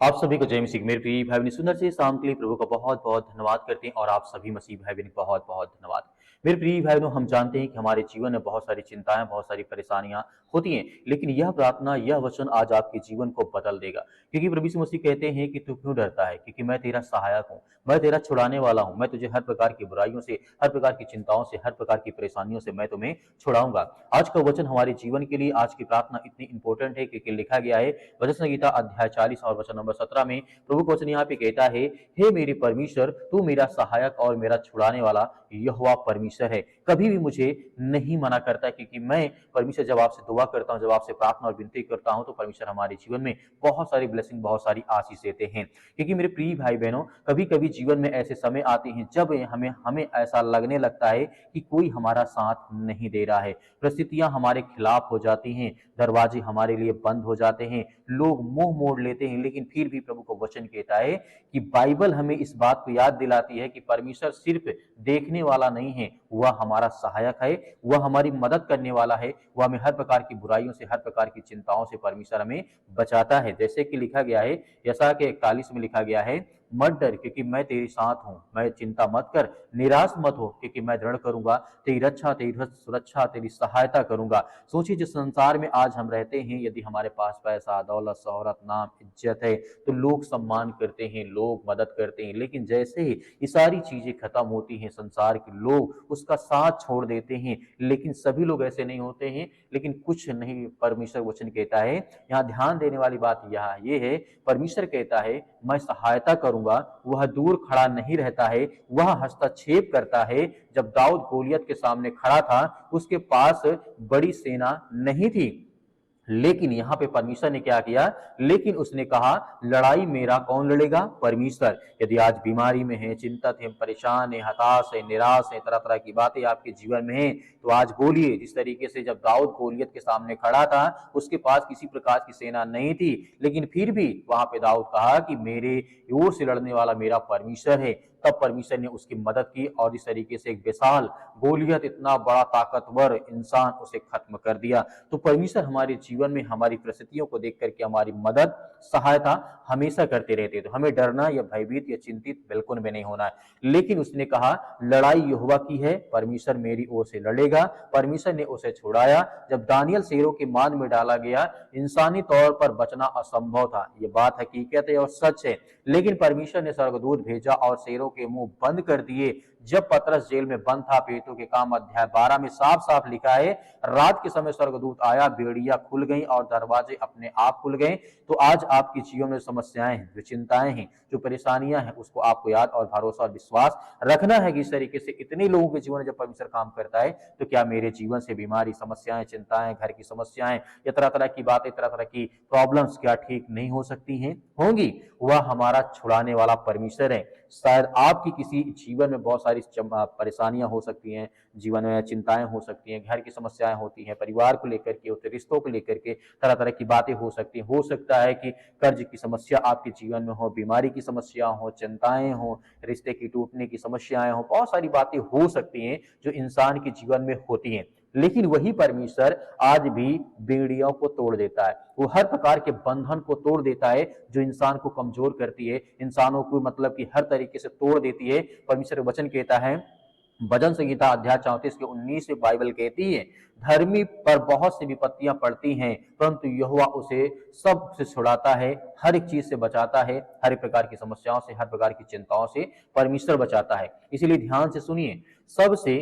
आप सभी को जय मसीह। मेरे प्रिय भाई बहन, सुंदर से शाम के लिए प्रभु का बहुत बहुत धन्यवाद करते हैं और आप सभी मसीह भाई बहन बहुत बहुत धन्यवाद। मेरे प्रिय भाई बहनों, हम जानते हैं कि हमारे जीवन में बहुत सारी चिंताएं, बहुत सारी परेशानियां होती हैं, लेकिन यह प्रार्थना, यह वचन आज आपके जीवन को बदल देगा। क्योंकि प्रभु यीशु मसीह कहते हैं कि तू क्यों डरता है, क्योंकि मैं तेरा सहायक हूँ, मैं तेरा छुड़ाने वाला हूँ। मैं तुझे हर प्रकार की बुराइयों से, हर प्रकार की चिंताओं से, हर प्रकार की परेशानियों से मैं तुम्हें छुड़ाऊंगा। आज का वचन हमारे जीवन के लिए, आज की प्रार्थना इतनी इंपॉर्टेंट है क्योंकि लिखा गया है वचन संहिता अध्याय 40 और वचन नंबर 17 में। प्रभु का वचन यहाँ पे कहता है, हे मेरे परमेश्वर, तू मेरा सहायक और मेरा छुड़ाने वाला यहोवा परमेश्वर है। कभी भी मुझे नहीं मना करता, क्योंकि मैं परमेश्वर जब आपसे दुआ करता हूँ, जब आपसे प्रार्थना और विनती करता हूँ, तो परमेश्वर हमारे जीवन में बहुत सारी ब्लेसिंग, बहुत सारी आशीष देते हैं। क्योंकि मेरे प्रिय भाई बहनों, कभी कभी जीवन में ऐसे समय आते हैं जब हमें हमें ऐसा लगने लगता है कि कोई हमारा साथ नहीं दे रहा है, परिस्थितियां हमारे खिलाफ हो जाती हैं, दरवाजे हमारे लिए बंद हो जाते हैं, लोग मुंह मोड़ लेते हैं। लेकिन फिर भी प्रभु को वचन कहता है कि बाइबल हमें इस बात को याद दिलाती है कि परमेश्वर सिर्फ देखने वाला नहीं है, वह हमारा सहायक है, वह हमारी मदद करने वाला है, वह हमें हर प्रकार की बुराइयों से, हर प्रकार की चिंताओं से परमेश्वर हमें बचाता है। जैसे कि लिखा गया है, यशायाह के 41 में लिखा गया है, मत डर क्योंकि मैं तेरे साथ हूं, मैं चिंता मत कर, निराश मत हो क्योंकि मैं दृढ़ करूंगा, तेरी रक्षा, तेरी सुरक्षा, तेरी सहायता करूंगा। सोचिए, जिस संसार में आज हम रहते हैं, यदि हमारे पास पैसा, दौलत, शोहरत, नाम, इज्जत है तो लोग सम्मान करते हैं, लोग मदद करते हैं। लेकिन जैसे ही ये सारी चीजें खत्म होती हैं, संसार के लोग उसका साथ छोड़ देते हैं। लेकिन सभी लोग ऐसे नहीं होते हैं, लेकिन कुछ नहीं। परमेश्वर वचन कहता है, यहाँ ध्यान देने वाली बात यह ये है, परमेश्वर कहता है मैं सहायता करूंगा। वह दूर खड़ा नहीं रहता है, वह हस्तक्षेप करता है। जब दाऊद गोलियत के सामने खड़ा था, उसके पास बड़ी सेना नहीं थी, लेकिन यहां पे परमेश्वर ने क्या किया, लेकिन उसने कहा लड़ाई मेरा कौन लड़ेगा, परमेश्वर। यदि आज बीमारी में है, चिंतित है, परेशान है, हताश है, निराश है, तरह तरह की बातें आपके जीवन में है, तो आज बोलिए, जिस तरीके से जब दाऊद गोलियत के सामने खड़ा था, उसके पास किसी प्रकार की सेना नहीं थी, लेकिन फिर भी वहां पे दाऊद कहा कि मेरे ओर से लड़ने वाला मेरा परमेश्वर है। तब परमेश्वर ने उसकी मदद की और इस तरीके से एक विशाल गोलियत, इतना बड़ा ताकतवर इंसान, उसे खत्म कर दिया। तो परमेश्वर हमारे जीवन में हमारी परिस्थितियों को देख करके हमारी मदद, सहायता हमेशा करते रहते हैं। तो हमें डरना या भयभीत या चिंतित बिल्कुल भी नहीं होना है। लेकिन उसने कहा लड़ाई यहोवा की है, परमेश्वर मेरी ओर से लड़ेगा। परमेश्वर ने उसे छुड़ाया। जब दानियल शेरों के मान में डाला गया, इंसानी तौर पर बचना असंभव था, यह बात हकीकत है और सच है। लेकिन परमेश्वर ने स्वर्गदूत भेजा और शेरों के मुंह बंद कर दिए। जब पतरस जेल में बंद था, पेटों के काम अध्याय 12 में साफ साफ लिखा है, रात के समय स्वर्गदूत आया, बेड़ियां खुल गई और दरवाजे अपने आप खुल गए। तो आज आपके जीवन में समस्याएं हैं, जो चिंताएं हैं, जो परेशानियां हैं, उसको आपको याद और भरोसा और विश्वास रखना है कि इस तरीके से इतने लोगों के जीवन में जब परमेश्वर काम करता है, तो क्या मेरे जीवन से बीमारी, समस्याएं, चिंताएं, घर की समस्याएं या तरह तरह की बातें, तरह तरह की प्रॉब्लम्स क्या ठीक नहीं हो सकती हैं? होंगी। वह हमारा छुड़ाने वाला परमेश्वर है। शायद आपकी किसी जीवन में बहुत सारी परेशानियां हो सकती हैं, जीवन में चिंताएं हो सकती हैं, घर की समस्याएं होती हैं, परिवार को लेकर के, उसके रिश्तों को लेकर के तरह तरह की बातें हो सकती हैं। हो सकता है कि कर्ज की समस्या आपके जीवन में हो, बीमारी की समस्या हो, चिंताएं हो, रिश्ते की टूटने की समस्याएं हो, बहुत सारी बातें हो सकती हैं जो इंसान के जीवन में होती हैं। लेकिन वही परमेश्वर आज भी बेड़ियों को तोड़ देता है, वो हर प्रकार के बंधन को तोड़ देता है जो इंसान को कमजोर करती है, इंसानों को मतलब कि हर तरीके से तोड़ देती है। परमेश्वर वचन कहता है, भजन संहिता अध्याय 34 के 19 में बाइबल कहती है, धर्मी पर बहुत सी विपत्तियां पड़ती हैं, परंतु यहोवा उसे सब से छुड़ाता है, हर एक चीज से बचाता है, हर एक प्रकार की समस्याओं से, हर प्रकार की चिंताओं से परमेश्वर बचाता है। इसीलिए ध्यान से सुनिए, सबसे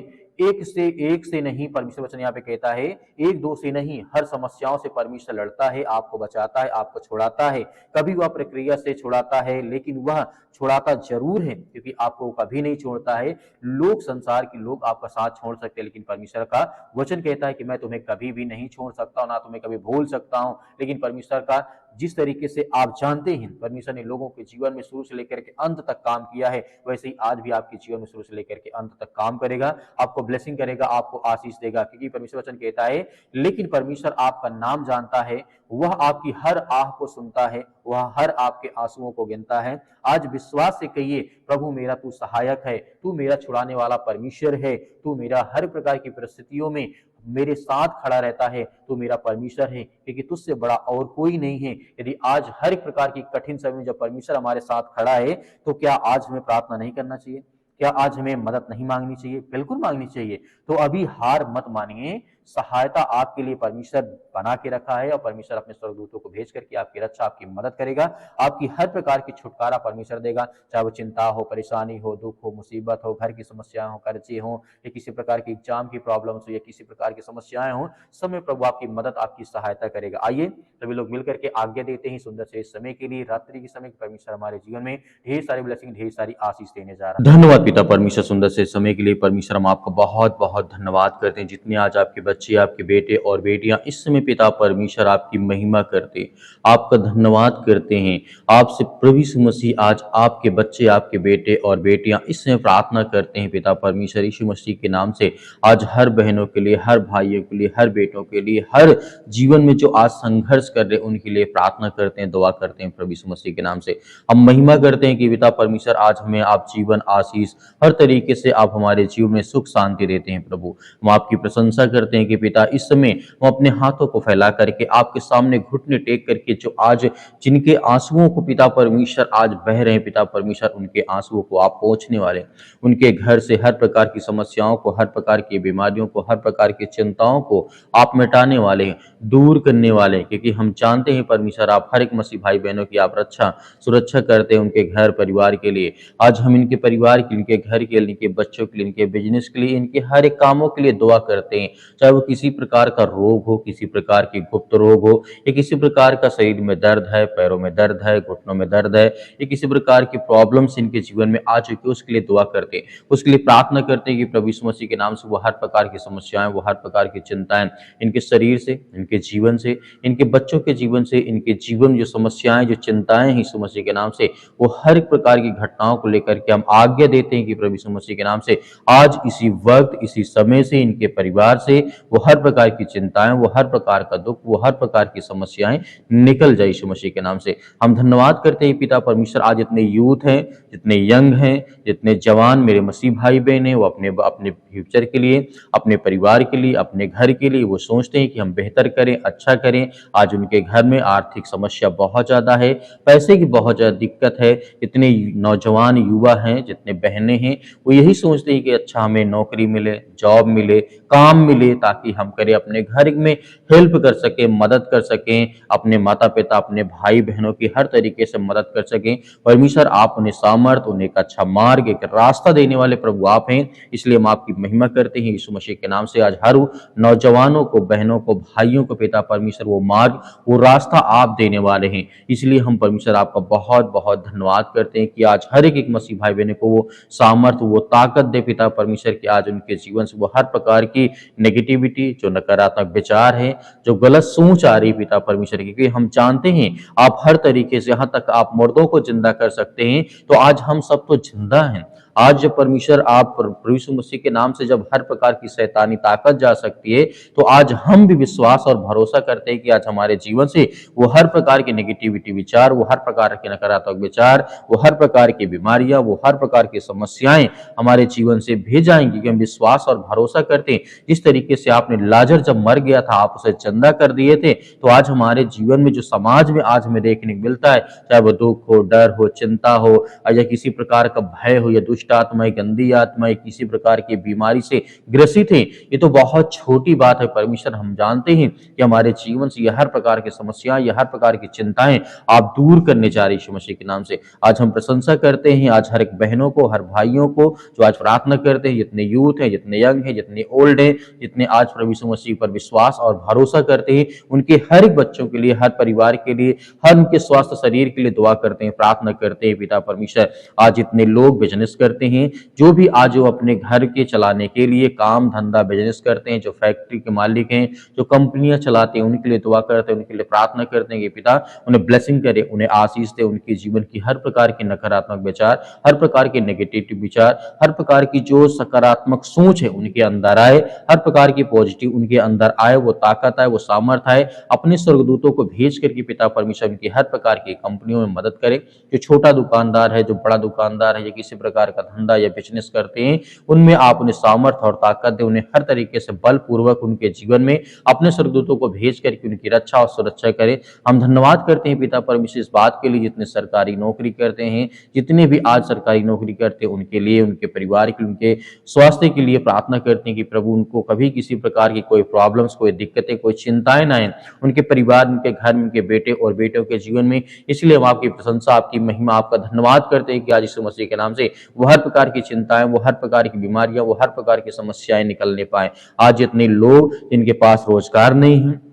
एक से नहीं, परमेश्वर वचन यहाँ पे कहता है, एक दो से नहीं, हर समस्याओं से परमेश्वर लड़ता है, आपको बचाता है, आपको छुड़ाता है। कभी वह प्रक्रिया से छुड़ाता है, लेकिन वह छुड़ाता जरूर है, क्योंकि आपको कभी नहीं छोड़ता है। लोग, संसार के लोग आपका साथ छोड़ सकते हैं, लेकिन परमेश्वर का वचन कहता है कि मैं तुम्हें कभी भी नहीं छोड़ सकता, ना तुम्हें कभी भूल सकता हूं। लेकिन परमेश्वर का, जिस तरीके से आप जानते हैं परमेश्वर ने लोगों के जीवन में शुरू से लेकर के अंत तक काम किया है, वैसे ही आज भी आपके जीवन में शुरू से लेकर के अंत तक काम करेगा, आपको ब्लेसिंग करेगा, आपको आशीष देगा। क्योंकि परमेश्वर वचन कहता है, लेकिन परमेश्वर आपका नाम जानता है, वह आपकी हर आह को सुनता है, वह हर आपके आंसुओं को गिनता है। आज विश्वास से कहिए, प्रभु मेरा तू सहायक है, तू मेरा छुड़ाने वाला परमेश्वर है, तू मेरा हर प्रकार की परिस्थितियों में मेरे साथ खड़ा रहता है तो मेरा परमेश्वर है, क्योंकि तुझसे बड़ा और कोई नहीं है। यदि आज हर एक प्रकार की कठिन समय में जब परमेश्वर हमारे साथ खड़ा है, तो क्या आज हमें प्रार्थना नहीं करना चाहिए? क्या आज हमें मदद नहीं मांगनी चाहिए? बिल्कुल मांगनी चाहिए। तो अभी हार मत मानिए, सहायता आपके लिए परमेश्वर बना के रखा है, और परमेश्वर अपने स्वर्गदूतों को भेज करके आपकी रक्षा, आपकी मदद करेगा। आपकी हर प्रकार की छुटकारा परमेश्वर देगा, चाहे वो चिंता हो, परेशानी हो, दुख हो, मुसीबत हो, घर की समस्याएं हो, कर्जे हो, या किसी प्रकार की एग्जाम की प्रॉब्लम्स हो, या किसी प्रकार की समस्याएं हो, सब में प्रभु आपकी मदद, आपकी सहायता करेगा। आइए सभी लोग मिलकर के आज्ञा देते हैं सुंदर से इस समय के लिए, रात्रि के समय, परमेश्वर हमारे जीवन में ढेर सारी ब्लेसिंग, ढेर सारी आशीष देने जा रहा है। धन्यवाद पिता परमेश्वर सुंदर से समय के लिए। परमेश्वर हम आपका बहुत बहुत धन्यवाद करते हैं, जितने आज आपके बच्चे, आपके बेटे और बेटियां इस समय पिता परमेश्वर आपकी महिमा करते, आपका धन्यवाद करते हैं। आपसे प्रभु यीशु मसीह आज आपके बच्चे, आपके बेटे और बेटियां इस समय प्रार्थना करते हैं पिता परमेश्वर यीशु मसीह के नाम से। आज हर बहनों के लिए, हर भाइयों के लिए, हर बेटों के लिए, हर जीवन में जो आज संघर्ष कर रहे उनके लिए प्रार्थना करते हैं, दुआ करते हैं प्रभु यीशु मसीह के नाम से। हम महिमा करते हैं कि पिता परमेश्वर आज हमें आप जीवन, आशीष, हर तरीके से आप हमारे जीवन में सुख शांति देते हैं प्रभु। हम आपकी प्रशंसा करते हैं कि पिता इस समय हम अपने हाथों को फैला करके आपके सामने घुटने टेक करके, जो आज जिनके आंसुओं को पिता परमेश्वर आज बह रहे हैं पिता परमेश्वर, उनके आंसुओं को आप पहुंचने वाले, उनके घर से हर प्रकार की समस्याओं को, हर प्रकार की बीमारियों को, हर प्रकार की चिंताओं को आप मिटाने वाले हैं, दूर करने वाले हैं, क्योंकि हम जानते हैं परमेश्वर आप हर एक मसीह भाई बहनों की आप रक्षा सुरक्षा करते हैं, उनके घर परिवार के लिए। आज हम इनके परिवार के लिए, इनके घर के लिए, इनके बच्चों के लिए, इनके बिजनेस के लिए, इनके हर एक कामों के लिए दुआ करते हैं। चाहे वो किसी प्रकार का रोग हो, किसी प्रकार की गुप्त रोग हो, या किसी प्रकार का शरीर में दर्द है, पैरों में दर्द है, घुटनों में दर्द है, या किसी प्रकार की प्रॉब्लम्स इनके जीवन में आ चुकी है, उसके लिए दुआ करते हैं, उसके लिए प्रार्थना करते हैं कि प्रभु यीशु मसीह के नाम से वो हर प्रकार की समस्याएं, वो हर प्रकार की चिंताएं इनके शरीर से, इनके जीवन से, इनके बच्चों के जीवन से, इनके जीवन में जो समस्याएं, जो चिंताएं हैं यीशु मसीह के नाम से, वो हर एक प्रकार की घटनाओं को लेकर के हम आज्ञा देते हैं कि प्रभु यीशु मसीह के नाम से आज इसी वक्त, इसी समय से, इनके परिवार से वो हर प्रकार की चिंताएं, वो हर प्रकार का दुख, वो हर प्रकार की समस्याएं निकल जाए यीशु मसीह के नाम से। हम धन्यवाद करते हैं पिता परमेश्वर, आज जितने यूथ हैं, जितने यंग हैं, जितने जवान मेरे मसीह भाई बहन हैं, वो अपने अपने फ्यूचर के लिए, अपने परिवार के लिए, अपने घर के लिए वो सोचते हैं कि हम बेहतर करें, अच्छा करें। आज उनके घर में आर्थिक समस्या बहुत ज्यादा है, पैसे की बहुत ज्यादा दिक्कत है। इतने नौजवान युवा हैं, जितने बहनें हैं, वो यही सोचते हैं कि अच्छा हमें नौकरी मिले, जॉब मिले, काम मिले, ताकि हम करें अपने घर में हेल्प कर सकें, मदद कर सकें, अपने माता पिता, अपने भाई बहनों की हर तरीके से मदद कर सकें। परमेश्वर आप उन्हें सामर्थ, उन्हें एक अच्छा मार्ग, एक रास्ता देने वाले प्रभु आप हैं, इसलिए हम आपकी महिमा करते हैं यीशु मसीह के नाम से। आज हर नौजवानों को, बहनों को, भाइयों को पिता परमेश्वर वो मार्ग, वो रास्ता आप देने वाले हैं, इसलिए हम परमेश्वर आपका बहुत बहुत धन्यवाद करते हैं कि आज हर एक मसीह भाई बहनों को वो सामर्थ, वो ताकत दे पिता परमेश्वर की, आज उनके जीवन से वो हर प्रकार की नेगेटिविटी, जो नकारात्मक विचार है, जो गलत सोच आ रही पिता परमेश्वर की, क्योंकि हम जानते हैं आप हर तरीके से, यहाँ तक आप मुर्दों को जिंदा कर सकते हैं, तो आज हम सब तो जिंदा हैं। आज जब परमेश्वर आप प्रभु यीशु मसीह के नाम से जब हर प्रकार की शैतानी ताकत जा सकती है, तो आज हम भी विश्वास और भरोसा करते हैं कि आज हमारे जीवन से वो हर प्रकार के नेगेटिविटी विचार, वो हर प्रकार के नकारात्मक विचार, वो हर प्रकार की बीमारियां, वो हर प्रकार की समस्याएं हमारे जीवन से भेज जाएंगी, कि हम विश्वास और भरोसा करते हैं। जिस तरीके से आपने लाजर जब मर गया था, आप उसे जिंदा कर दिए थे, तो आज हमारे जीवन में जो समाज में आज हमें देखने को मिलता है, चाहे वो दुख हो, डर हो, चिंता हो, या किसी प्रकार का भय हो, या दुष्ट आत्माएं, गंदी आत्माएं किसी प्रकार की बीमारी से ग्रसित हैं, ये तो बहुत छोटी बात है परमेश्वर। हम जानते हैं कि हमारे जीवन से यह हर प्रकार की समस्याएं, यह हर प्रकार की चिंताएं आप दूर करने जा रही यीशु मसीह के नाम से। आज हम प्रशंसा करते हैं आज हर एक बहनों को, हर भाइयों को जो आज प्रार्थना करते हैं, जितने यूथ हैं, जितने यंग हैं, जितने ओल्ड हैं, जितने आज प्रभु यीशु मसीह पर विश्वास और भरोसा करते हैं, उनके हर एक बच्चों के लिए, हर परिवार के लिए, हर उनके स्वास्थ्य शरीर के लिए दुआ करते हैं, प्रार्थना करते हैं पिता परमेश्वर। आज जितने लोग बिजनेस करते हैं, जो भी आज वो अपने घर के चलाने के लिए काम धंधा बिजनेस करते हैं, जो फैक्ट्री के मालिक हैं, जो कंपनियां चलाते हैं, उनके लिए दुआ करते हैं, उनके लिए प्रार्थना करते हैं कि पिता उन्हें ब्लेसिंग करे, उन्हें आशीष दे, उनके जीवन की हर प्रकार के नकारात्मक विचार, हर प्रकार के नेगेटिव विचार, हर प्रकार की जो सकारात्मक सोच है उनके अंदर आए, हर प्रकार की पॉजिटिव उनके अंदर आए, वो ताकत आए, वो सामर्थ आए, अपने स्वर्गदूतों को भेज करके पिता परमेश्वर उनकी हर प्रकार की कंपनियों में मदद करे। जो छोटा दुकानदार है, जो बड़ा दुकानदार है, या किसी प्रकार का धंधा या बिजनेस करते हैं उनमें आप उन्हें सामर्थ्य और ताकत दें, उन्हें हर तरीके से बलपूर्वक उनके जीवन में अपने स्वर्गदूतों को भेज करके उनकी रक्षा और सुरक्षा करें। हम धन्यवाद करते हैं पिता परमेश्वर इस बात के लिए, जितने सरकारी नौकरी करते हैं, जितने भी आज सरकारी नौकरी करते हैं, उनके लिए, उनके परिवार के लिए, उनके स्वास्थ्य के लिए प्रार्थना करते हैं कि प्रभु उनको कभी किसी प्रकार की कोई प्रॉब्लम्स, कोई दिक्कतें, कोई चिंताएं ना आए उनके परिवार, उनके घर में, उनके बेटे और बेटियों के जीवन में। इसलिए हम आपकी प्रशंसा, आपकी महिमा, आपका धन्यवाद करते हैं कि आज यीशु मसीह के नाम से वो हर प्रकार की चिंताएं, वो हर प्रकार की बीमारियां, वो हर प्रकार की समस्याएं निकलने पाए। आज जितने लोग जिनके पास रोजगार नहीं है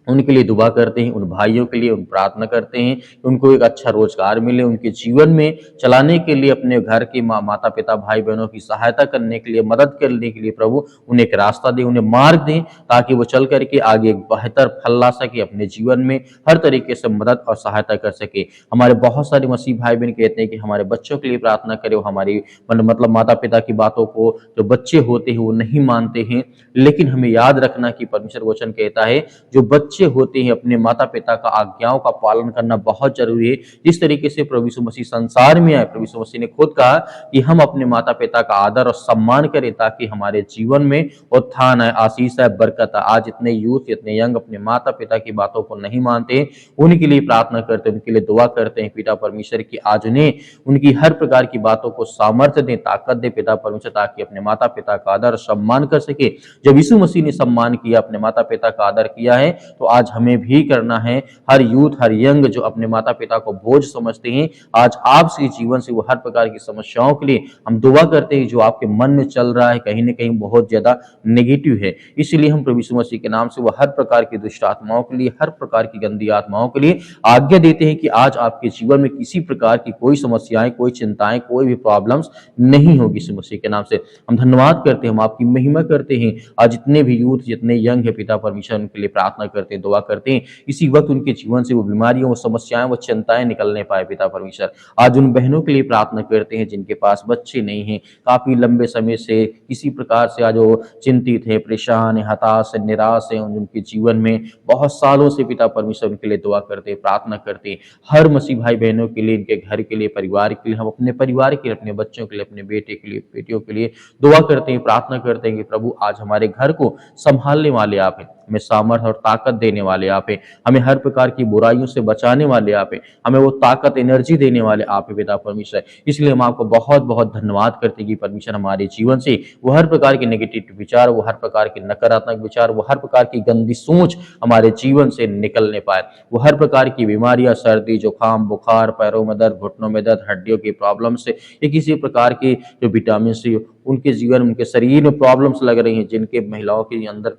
उनके लिए दुआ करते हैं, उन भाइयों के लिए उन प्रार्थना करते हैं कि उनको एक अच्छा रोजगार मिले, उनके जीवन में चलाने के लिए, अपने घर के माता पिता भाई बहनों की सहायता करने के लिए, मदद करने के लिए प्रभु उन्हें एक रास्ता दें, उन्हें मार्ग दें, ताकि वो चल करके आगे एक बेहतर फल ला सके, अपने जीवन में हर तरीके से मदद और सहायता कर सके। हमारे बहुत सारे मसीह भाई बहन कहते हैं कि हमारे बच्चों के लिए प्रार्थना करें, हमारी मतलब माता पिता की बातों को जो बच्चे होते हैं वो नहीं मानते हैं, लेकिन हमें याद रखना कि परमेश्वर वचन कहता है जो बच्चे होते हैं अपने माता पिता का आज्ञाओं का पालन करना बहुत जरूरी है। जिस तरीके से प्रभु यीशु मसीह संसार में आए, प्रभु यीशु मसीह ने खुद कहा कि हम अपने माता पिता का आदर और सम्मान करें ताकि हमारे जीवन में उत्थान है, आशीष है, बरकत है। आज इतने यूथ, इतने यंग अपने माता पिता की बातों को नहीं मानते, उनके लिए प्रार्थना करते हैं, उनके लिए दुआ करते हैं पिता परमेश्वर की आज उन्हें उनकी हर प्रकार की बातों को सामर्थ्य दें, ताकत दे पिता परमेश्वर, ताकि अपने माता पिता का आदर सम्मान कर सके। जब यीशु मसीह ने सम्मान किया, अपने माता पिता का आदर किया है, तो आज हमें भी करना है। हर यूथ, हर यंग जो अपने माता पिता को बोझ समझते हैं, आज आपसे जीवन से वो हर प्रकार की समस्याओं के लिए हम दुआ करते हैं जो आपके मन में चल रहा है, कहीं ना कहीं बहुत ज्यादा नेगेटिव है। इसलिए हम प्रभु यीशु मसीह के नाम से वो हर प्रकार की दुष्ट आत्माओं के लिए, हर प्रकार की गंदी आत्माओं के लिए आज्ञा देते हैं कि आज आपके जीवन में किसी प्रकार की कोई समस्याएं, कोई चिंताएं, कोई भी प्रॉब्लम्स नहीं होगी। यीशु मसीह के नाम से हम धन्यवाद करते हैं, हम आपकी महिमा करते हैं। आज जितने भी यूथ, जितने यंग है पिता परमेश्वर, उनके लिए प्रार्थना करते हैं, दुआ करते हैं, इसी वक्त उनके जीवन से वो बीमारियां, वो समस्याएं, वो चिंताएं निकलने पाए पिता परमेश्वर। आज उन बहनों के लिए प्रार्थना करते हैं जिनके पास बच्चे नहीं हैं, काफी लंबे समय से किसी प्रकार से आज वो चिंतित है, परेशान है, हताश है, निराश है उनके जीवन में बहुत सालों से पिता परमेश्वर, उनके लिए दुआ करते हैं, प्रार्थना करते हैं। हर मसीह भाई बहनों के लिए, इनके घर के लिए, परिवार के लिए, हम अपने परिवार के लिए, अपने बच्चों के लिए, अपने बेटे के लिए, बेटियों के लिए दुआ करते हैं, प्रार्थना करते हैं कि प्रभु आज हमारे घर को संभालने वाले आप हैं, हमें सामर्थ्य और ताकत देने वाले आप हैं, हमें हर प्रकार की बुराइयों से बचाने वाले आप हैं, हमें वो ताकत, एनर्जी देने वाले आप हैं पिता परमेश्वर। इसलिए हम आपको बहुत बहुत धन्यवाद करते हैं कि परमेश्वर हमारे जीवन से वो हर प्रकार के नेगेटिव विचार, वो हर प्रकार के नकारात्मक विचार, वो हर प्रकार की गंदी सोच हमारे जीवन से निकलने पाए। वो हर प्रकार की बीमारियां, सर्दी, जुकाम, बुखार, पैरों में दर्द, घुटनों में दर्द, हड्डियों की प्रॉब्लम से या किसी प्रकार की जो विटामिन सी उनके जीवन, उनके शरीर में प्रॉब्लम्स लग रही हैं, जिनके महिलाओं के अंदर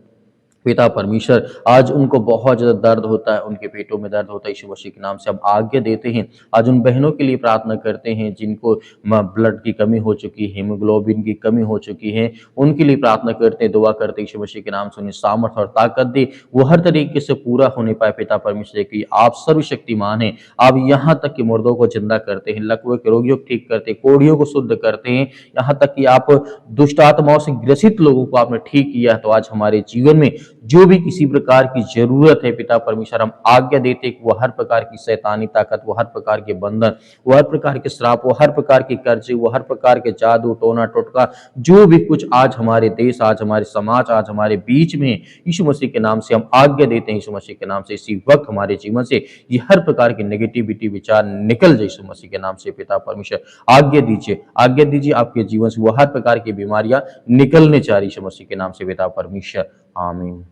पिता परमेश्वर आज उनको बहुत ज्यादा दर्द होता है, उनके पेटों में दर्द होता है, यीशु मसीह के नाम से हम आज्ञा देते हैं। आज उन बहनों के लिए प्रार्थना करते हैं जिनको ब्लड की कमी हो चुकी है, हीमोग्लोबिन की कमी हो चुकी है, उनके लिए प्रार्थना करते हैं, दुआ करते हैं, यीशु मसीह के नाम से उन्हें सामर्थ्य और ताकत दे, वो हर तरीके से पूरा होने पाए पिता परमेश्वर की आप सर्वशक्तिमान हैं। आप यहाँ तक कि मुर्दों को जिंदा करते हैं, लकवे के रोगियों को ठीक करते हैं, कोढ़ियों को शुद्ध करते हैं, यहाँ तक कि आप दुष्ट आत्माओं से ग्रसित लोगों को आपने ठीक किया। तो आज हमारे जीवन में जो भी किसी प्रकार की जरूरत है पिता परमेश्वर, हम आज्ञा देते कि वो हर प्रकार की शैतानी ताकत, वो हर प्रकार के बंधन, वो हर प्रकार के श्राप, वो हर प्रकार की कर्जे, वो हर प्रकार के जादू टोना टोटका, जो भी कुछ आज हमारे देश, आज हमारे समाज, आज हमारे बीच में, यीशु मसीह के नाम से हम आज्ञा देते हैं, यीशु मसीह के नाम से इसी वक्त हमारे जीवन से ये हर प्रकार की नेगेटिविटी विचार निकल जाए यीशु मसीह के नाम से पिता परमेश्वर। आज्ञा दीजिए आपके जीवन से वो हर प्रकार की बीमारियां निकलने चाह रही यीशु मसीह के नाम से पिता परमेश्वर, आमीन।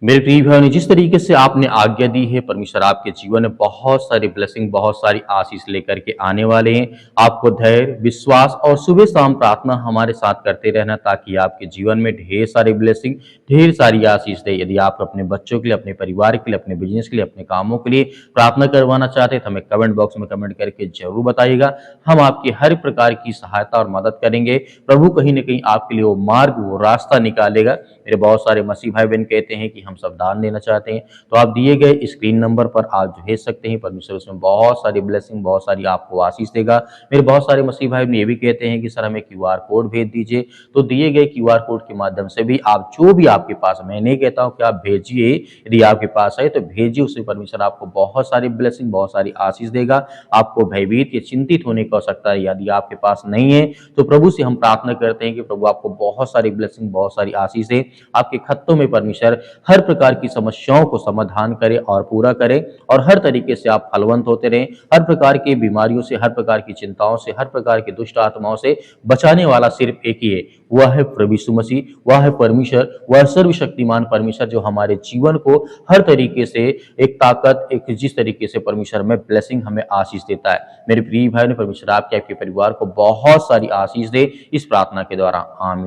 मेरे प्रिय भाइयों, जिस तरीके से आपने आज्ञा दी है, परमेश्वर आपके जीवन में बहुत सारी ब्लेसिंग, बहुत सारी आशीष लेकर के आने वाले हैं। आपको धैर्य, विश्वास और सुबह शाम प्रार्थना हमारे साथ करते रहना, ताकि आपके जीवन में ढेर सारी ब्लेसिंग, ढेर सारी आशीष दे। यदि आप अपने बच्चों के लिए, अपने परिवार के लिए, अपने बिजनेस के लिए, अपने कामों के लिए प्रार्थना करवाना चाहते हैं तो हमें कमेंट बॉक्स में कमेंट करके जरूर बताइएगा। हम आपकी हर प्रकार की सहायता और मदद करेंगे। प्रभु कहीं ना कहीं आपके लिए वो मार्ग, वो रास्ता निकालेगा। मेरे बहुत सारे मसीह भाई बहन कहते हैं कि हम सब दान देना चाहते हैं तो आप दिए गए स्क्रीन नंबर पर आप भेज सकते हैं। परमेश्वर उसमें बहुत सारी ब्लेसिंग, बहुत सारी आपको आशीष देगा। मेरे बहुत सारे मसीह भाई ये भी कहते हैं कि सर हमें क्यूआर कोड भेज दीजिए, तो दिए गए क्यूआर कोड के माध्यम से भी आप जो भी आपके पास, मैं नहीं कहता हूं कि आप भेजिए, यदि आपके पास है तो भेजिए, उससे परमेश्वर आपको बहुत सारी ब्लेसिंग, बहुत सारी आशीष देगा। आपको भयभीत या चिंतित होने की आवश्यकता है यदि आपके पास नहीं है तो प्रभु से हम प्रार्थना करते हैं कि प्रभु आपको बहुत सारी ब्लेसिंग, बहुत सारी आशीष दे। आपके खत्तों में परमेश्वर हर प्रकार की समस्याओं को समाधान करे और पूरा करे, और हर तरीके से आप फलवंत होते रहें। हर प्रकार की बीमारियों से, हर प्रकार की चिंताओं से, हर प्रकार की दुष्ट आत्माओं से बचाने वाला सिर्फ एक ही है, वह है प्रभु यीशु मसीह, वह है परमेश्वर, वह सर्वशक्तिमान परमेश्वर जो हमारे जीवन को हर तरीके से एक ताकत, एक जिस तरीके से परमेश्वर में ब्लेसिंग, हमें आशीष देता है। मेरे प्रिय भाई ने परमेश्वर आपके परिवार को बहुत सारी आशीष दे इस प्रार्थना के द्वारा। आमीन।